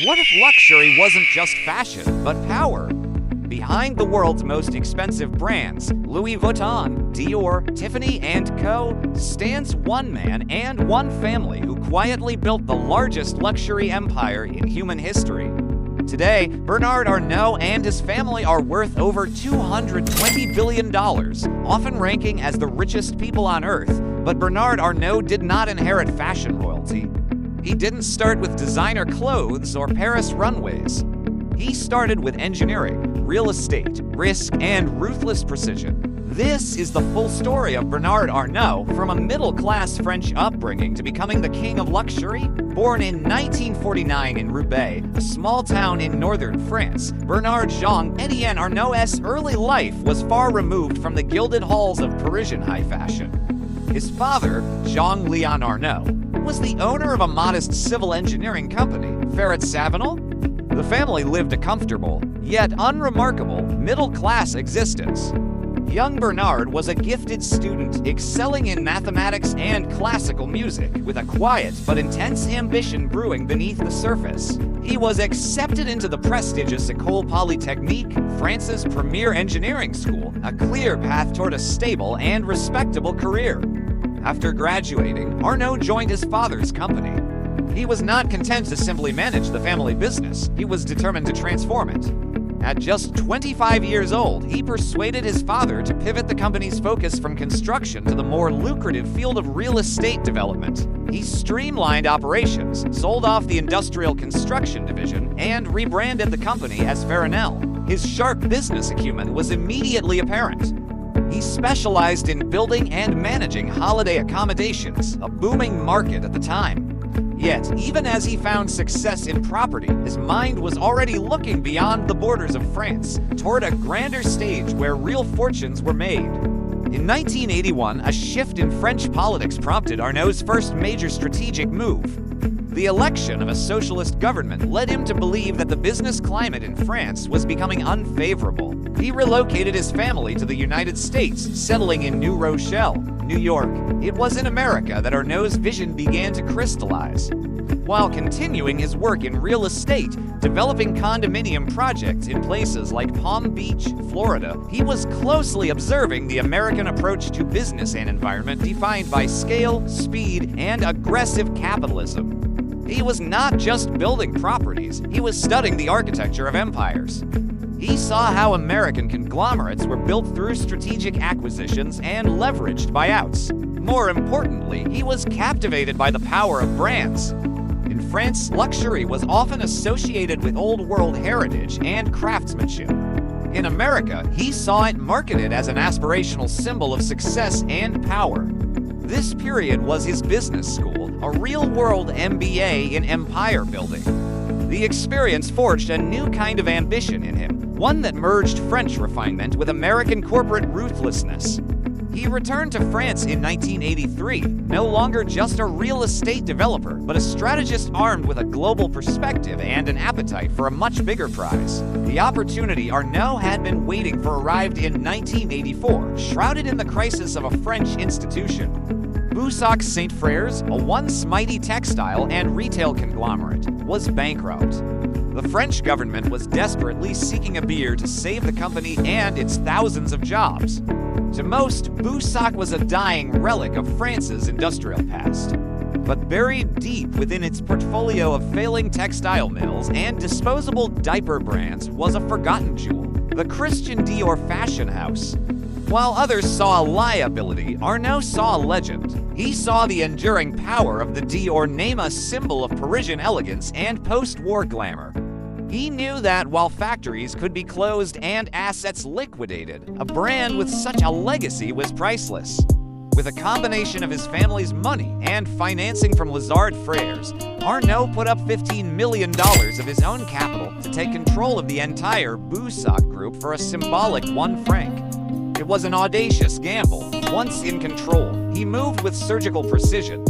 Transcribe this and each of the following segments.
What if luxury wasn't just fashion, but power? Behind the world's most expensive brands, Louis Vuitton, Dior, Tiffany, and Co., stands one man and one family who quietly built the largest luxury empire in human history. Today, Bernard Arnault and his family are worth over $220 billion, often ranking as the richest people on earth. But Bernard Arnault did not inherit fashion royalty. He didn't start with designer clothes or Paris runways. He started with engineering, real estate, risk, and ruthless precision. This is the full story of Bernard Arnault, from a middle-class French upbringing to becoming the king of luxury. Born in 1949 in Roubaix, a small town in northern France, Bernard Jean-Étienne Arnault's early life was far removed from the gilded halls of Parisian high fashion. His father, Jean-Léon Arnault, was the owner of a modest civil engineering company, Ferret Savinel. The family lived a comfortable, yet unremarkable, middle-class existence. Young Bernard was a gifted student, excelling in mathematics and classical music, with a quiet but intense ambition brewing beneath the surface. He was accepted into the prestigious École Polytechnique, France's premier engineering school, a clear path toward a stable and respectable career. After graduating, Arnault joined his father's company. He was not content to simply manage the family business. He was determined to transform it. At just 25 years old, he persuaded his father to pivot the company's focus from construction to the more lucrative field of real estate development. He streamlined operations, sold off the industrial construction division, and rebranded the company as Farnell. His sharp business acumen was immediately apparent. He specialized in building and managing holiday accommodations, a booming market at the time. Yet, even as he found success in property, his mind was already looking beyond the borders of France, toward a grander stage where real fortunes were made. In 1981, a shift in French politics prompted Arnault's first major strategic move. The election of a socialist government led him to believe that the business climate in France was becoming unfavorable. He relocated his family to the United States, settling in New Rochelle, New York. It was in America that Arnault's vision began to crystallize. While continuing his work in real estate, developing condominium projects in places like Palm Beach, Florida, he was closely observing the American approach to business and environment defined by scale, speed, and aggressive capitalism. He was not just building properties, he was studying the architecture of empires. He saw how American conglomerates were built through strategic acquisitions and leveraged buyouts. More importantly, he was captivated by the power of brands. In France, luxury was often associated with old-world heritage and craftsmanship. In America, he saw it marketed as an aspirational symbol of success and power. This period was his business school, a real-world MBA in empire building. The experience forged a new kind of ambition in him, one that merged French refinement with American corporate ruthlessness. He returned to France in 1983, no longer just a real estate developer, but a strategist armed with a global perspective and an appetite for a much bigger prize. The opportunity Arnault had been waiting for arrived in 1984, shrouded in the crisis of a French institution. Boussac Saint Frères, a once mighty textile and retail conglomerate, was bankrupt. The French government was desperately seeking a beer to save the company and its thousands of jobs. To most, Boussac was a dying relic of France's industrial past. But buried deep within its portfolio of failing textile mills and disposable diaper brands was a forgotten jewel, the Christian Dior fashion house. While others saw a liability, Arnault saw a legend. He saw the enduring power of the Dior name, a symbol of Parisian elegance and post-war glamour. He knew that while factories could be closed and assets liquidated, a brand with such a legacy was priceless. With a combination of his family's money and financing from Lazard Frères, Arnault put up $15 million of his own capital to take control of the entire Boussac group for a symbolic £1. It was an audacious gamble. Once in control, he moved with surgical precision.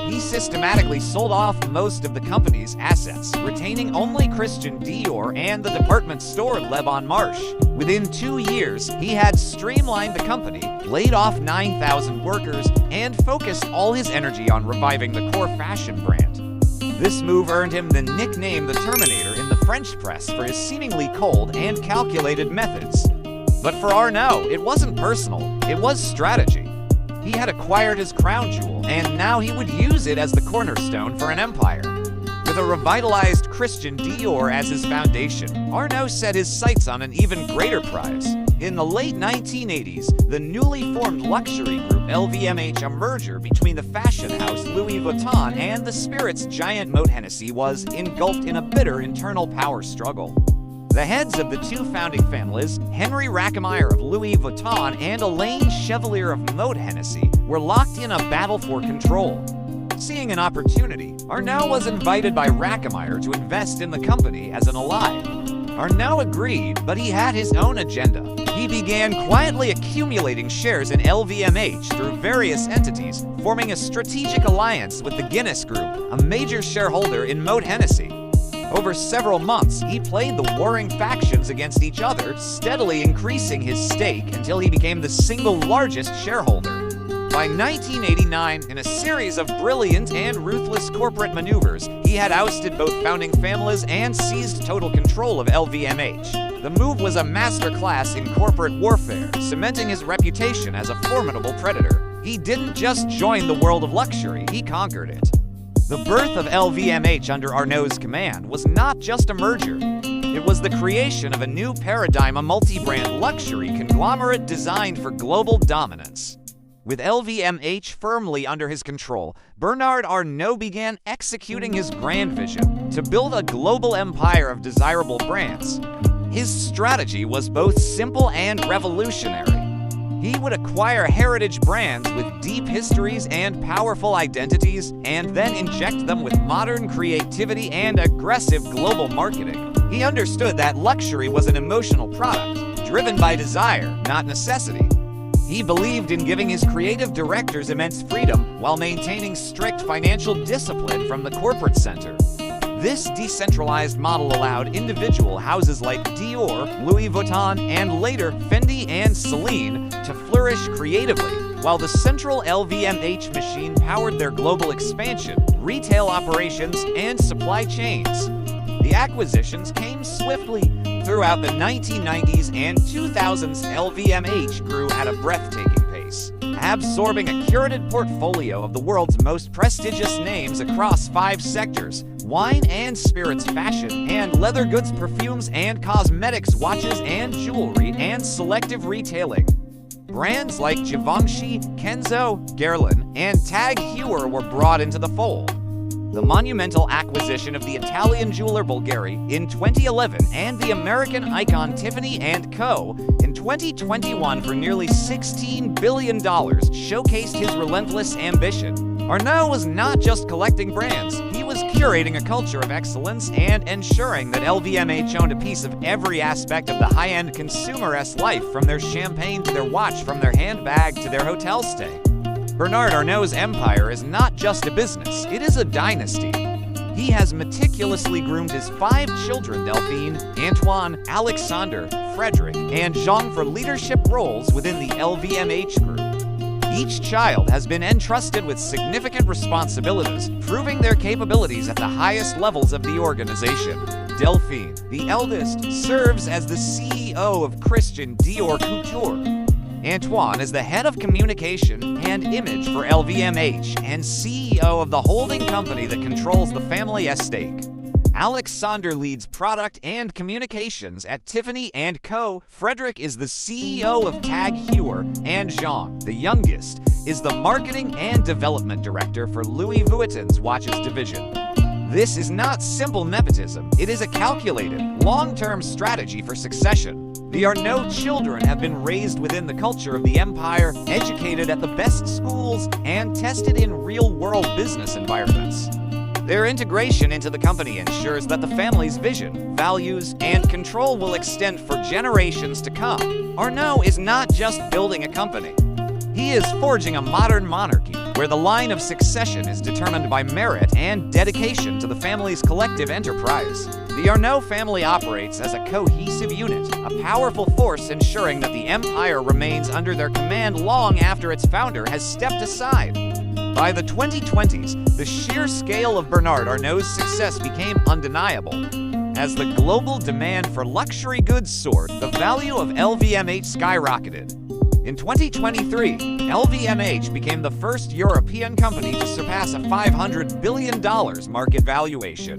He systematically sold off most of the company's assets, retaining only Christian Dior and the department store Le Bon Marché. Within 2 years, he had streamlined the company, laid off 9,000 workers, and focused all his energy on reviving the core fashion brand. This move earned him the nickname the Terminator in the French press for his seemingly cold and calculated methods. But for Arnault, it wasn't personal, it was strategy. He had acquired his crown jewel, and now he would use it as the cornerstone for an empire. With a revitalized Christian Dior as his foundation, Arnault set his sights on an even greater prize. In the late 1980s, the newly formed luxury group LVMH, a merger between the fashion house Louis Vuitton and the spirits giant Moët Hennessy, was engulfed in a bitter internal power struggle. The heads of the two founding families, Henry Rackemeyer of Louis Vuitton and Elaine Chevalier of Moët Hennessy, were locked in a battle for control. Seeing an opportunity, Arnault was invited by Rackemeyer to invest in the company as an ally. Arnault agreed, but he had his own agenda. He began quietly accumulating shares in LVMH through various entities, forming a strategic alliance with the Guinness Group, a major shareholder in Moët Hennessy. Over several months, he played the warring factions against each other, steadily increasing his stake until he became the single largest shareholder. By 1989, in a series of brilliant and ruthless corporate maneuvers, he had ousted both founding families and seized total control of LVMH. The move was a masterclass in corporate warfare, cementing his reputation as a formidable predator. He didn't just join the world of luxury, he conquered it. The birth of LVMH under Arnault's command was not just a merger. It was the creation of a new paradigm, a multi-brand luxury conglomerate designed for global dominance. With LVMH firmly under his control, Bernard Arnault began executing his grand vision to build a global empire of desirable brands. His strategy was both simple and revolutionary. He would acquire heritage brands with deep histories and powerful identities, and then inject them with modern creativity and aggressive global marketing. He understood that luxury was an emotional product, driven by desire, not necessity. He believed in giving his creative directors immense freedom while maintaining strict financial discipline from the corporate center. This decentralized model allowed individual houses like Dior, Louis Vuitton, and later Fendi and Celine to flourish creatively, while the central LVMH machine powered their global expansion, retail operations, and supply chains. The acquisitions came swiftly. Throughout the 1990s and 2000s, LVMH grew at a breathtaking pace, absorbing a curated portfolio of the world's most prestigious names across 5 sectors: wine and spirits, fashion and leather goods, perfumes and cosmetics, watches and jewelry, and selective retailing. Brands like Givenchy, Kenzo, Guerlain, and Tag Heuer were brought into the fold. The monumental acquisition of the Italian jeweler Bulgari in 2011 and the American icon Tiffany & Co. in 2021 for nearly $16 billion showcased his relentless ambition. Arnault was not just collecting brands, he was curating a culture of excellence and ensuring that LVMH owned a piece of every aspect of the high-end consumerist life, from their champagne to their watch, from their handbag to their hotel stay. Bernard Arnault's empire is not just a business, it is a dynasty. He has meticulously groomed his 5 children, Delphine, Antoine, Alexander, Frederick, and Jean, for leadership roles within the LVMH group. Each child has been entrusted with significant responsibilities, proving their capabilities at the highest levels of the organization. Delphine, the eldest, serves as the CEO of Christian Dior Couture. Antoine is the head of communication and image for LVMH and CEO of the holding company that controls the family estate. Alexander leads product and communications at Tiffany & Co. Frederick is the CEO of Tag Heuer, and Jean, the youngest, is the marketing and development director for Louis Vuitton's watches division. This is not simple nepotism, it is a calculated, long-term strategy for succession. The Arnault children have been raised within the culture of the empire, educated at the best schools, and tested in real-world business environments. Their integration into the company ensures that the family's vision, values, and control will extend for generations to come. Arnault is not just building a company. He is forging a modern monarchy where the line of succession is determined by merit and dedication to the family's collective enterprise. The Arnault family operates as a cohesive unit, a powerful force ensuring that the empire remains under their command long after its founder has stepped aside. By the 2020s, the sheer scale of Bernard Arnault's success became undeniable. As the global demand for luxury goods soared, the value of LVMH skyrocketed. In 2023, LVMH became the first European company to surpass a $500 billion market valuation.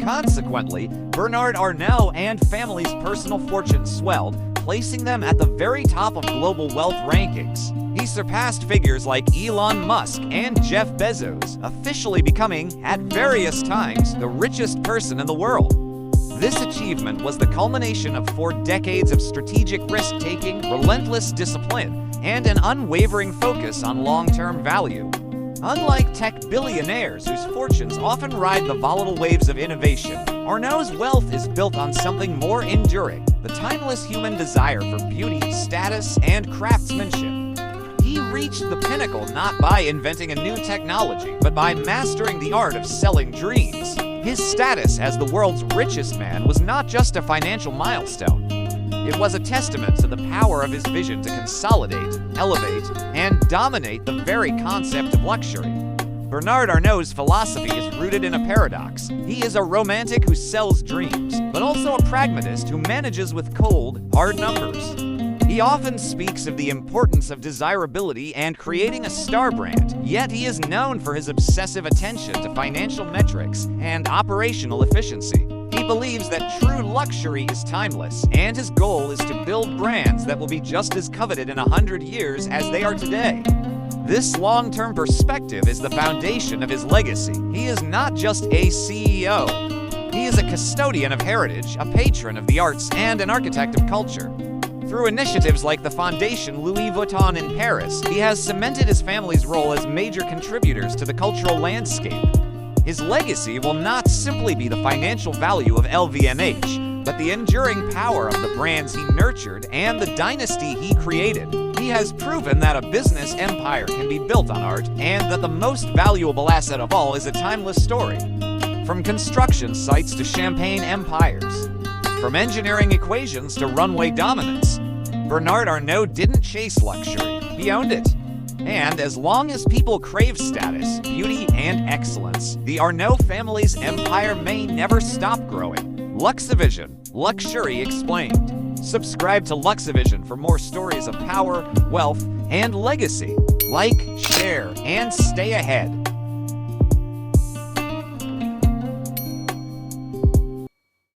Consequently, Bernard Arnault and family's personal fortunes swelled, placing them at the very top of global wealth rankings. He surpassed figures like Elon Musk and Jeff Bezos, officially becoming, at various times, the richest person in the world. This achievement was the culmination of 4 decades of strategic risk-taking, relentless discipline, and an unwavering focus on long-term value. Unlike tech billionaires whose fortunes often ride the volatile waves of innovation, Arnault's wealth is built on something more enduring: the timeless human desire for beauty, status, and craftsmanship. He reached the pinnacle not by inventing a new technology, but by mastering the art of selling dreams. His status as the world's richest man was not just a financial milestone. It was a testament to the power of his vision to consolidate, elevate, and dominate the very concept of luxury. Bernard Arnault's philosophy is rooted in a paradox. He is a romantic who sells dreams, but also a pragmatist who manages with cold, hard numbers. He often speaks of the importance of desirability and creating a star brand, yet he is known for his obsessive attention to financial metrics and operational efficiency. He believes that true luxury is timeless, and his goal is to build brands that will be just as coveted in 100 years as they are today. This long-term perspective is the foundation of his legacy. He is not just a CEO. He is a custodian of heritage, a patron of the arts, and an architect of culture. Through initiatives like the Fondation Louis Vuitton in Paris, he has cemented his family's role as major contributors to the cultural landscape. His legacy will not simply be the financial value of LVMH, but the enduring power of the brands he nurtured and the dynasty he created. He has proven that a business empire can be built on art, and that the most valuable asset of all is a timeless story. From construction sites to champagne empires, from engineering equations to runway dominance, Bernard Arnault didn't chase luxury, he owned it. And as long as people crave status, beauty, and excellence, the Arnault family's empire may never stop growing. Luxavision, luxury explained. Subscribe to Luxavision for more stories of power, wealth, and legacy. Like, share, and stay ahead.